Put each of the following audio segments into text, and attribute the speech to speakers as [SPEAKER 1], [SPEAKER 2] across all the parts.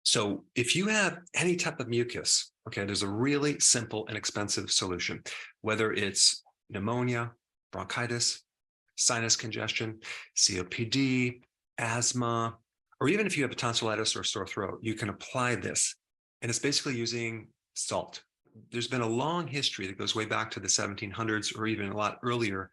[SPEAKER 1] So if you have any type of mucus, okay, there's a really simple and expensive solution, whether it's pneumonia, bronchitis, sinus congestion, COPD, asthma, or even if you have a tonsillitis or sore throat, you can apply this. And it's basically using salt. There's been a long history that goes way back to the 1700s or even a lot earlier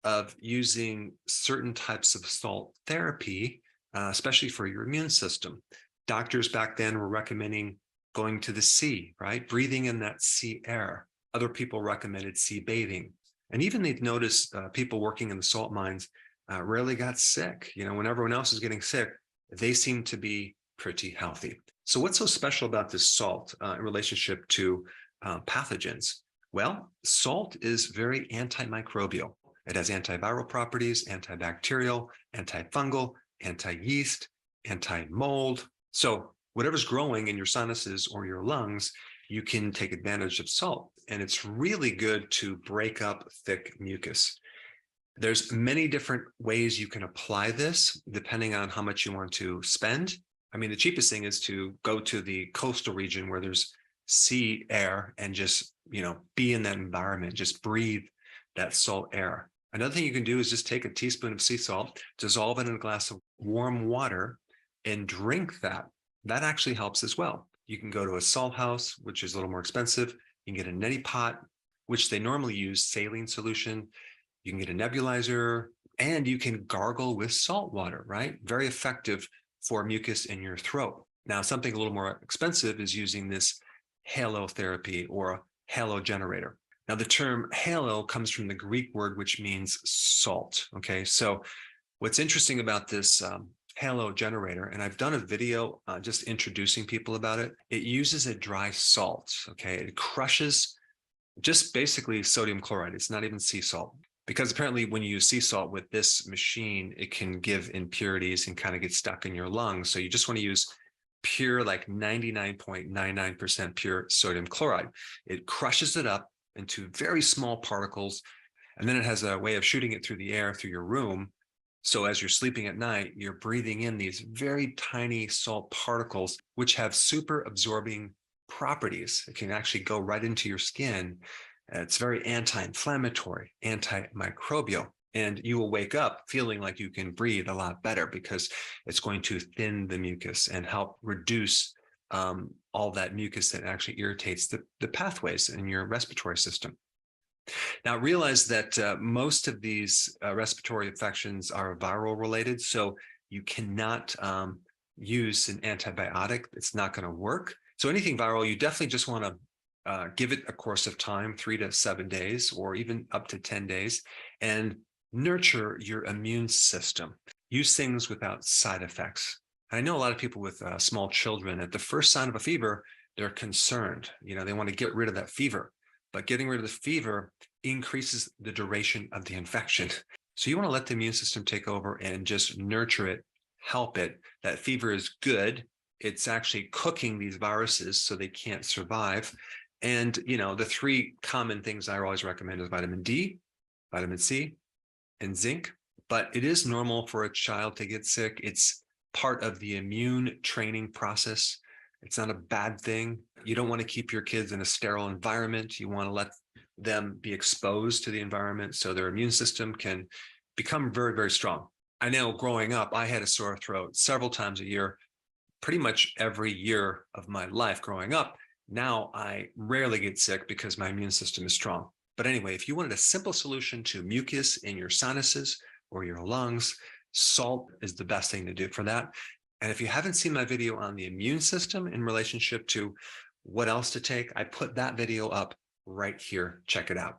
[SPEAKER 1] of using certain types of salt therapy, especially for your immune system. Doctors back then were recommending going to the sea, right? Breathing in that sea air. Other people recommended sea bathing. And even they've noticed people working in the salt mines rarely got sick. You know, when everyone else is getting sick, they seem to be pretty healthy. So what's so special about this salt in relationship to pathogens? Well, salt is very antimicrobial. It has antiviral properties, antibacterial, antifungal, anti-yeast, anti-mold. So whatever's growing in your sinuses or your lungs, you can take advantage of salt. And it's really good to break up thick mucus. There's many different ways you can apply this, depending on how much you want to spend. I mean, the cheapest thing is to go to the coastal region where there's sea air and just, be in that environment, just breathe that salt air. Another thing you can do is just take a teaspoon of sea salt, dissolve it in a glass of warm water, and drink that. That actually helps as well. You can go to a salt house, which is a little more expensive. You can get a neti pot, which they normally use saline solution. You can get a nebulizer, and you can gargle with salt water, right? Very effective for mucus in your throat. Now, something a little more expensive is using this halo therapy or a halo generator. Now, the term halo comes from the Greek word, which means salt. Okay, so what's interesting about this halo generator, and I've done a video just introducing people about it, it uses a dry salt. Okay, it crushes just basically sodium chloride. It's not even sea salt. Because apparently when you use sea salt with this machine, it can give impurities and kind of get stuck in your lungs. So you just want to use pure, like 99.99% pure sodium chloride. It crushes it up into very small particles, and then it has a way of shooting it through the air through your room. So as you're sleeping at night, you're breathing in these very tiny salt particles, which have super absorbing properties. It can actually go right into your skin. It's very anti-inflammatory, antimicrobial, and you will wake up feeling like you can breathe a lot better because it's going to thin the mucus and help reduce all that mucus that actually irritates the pathways in your respiratory system. Now, realize that most of these respiratory infections are viral related, so you cannot use an antibiotic. It's not going to work. So anything viral, you definitely just want to give it a course of time, 3 to 7 days, or even up to 10 days, and nurture your immune system. Use things without side effects. I know a lot of people with small children, at the first sign of a fever, they're concerned. They want to get rid of that fever, but getting rid of the fever increases the duration of the infection. So you want to let the immune system take over and just nurture it, help it. That fever is good. It's actually cooking these viruses so they can't survive. And, the 3 common things I always recommend is vitamin D, vitamin C, and zinc. But it is normal for a child to get sick. It's part of the immune training process. It's not a bad thing. You don't want to keep your kids in a sterile environment. You want to let them be exposed to the environment so their immune system can become very, very strong. I know growing up, I had a sore throat several times a year, pretty much every year of my life growing up. Now I rarely get sick because my immune system is strong. But anyway, if you wanted a simple solution to mucus in your sinuses or your lungs, salt is the best thing to do for that. And if you haven't seen my video on the immune system in relationship to what else to take, I put that video up right here. Check it out.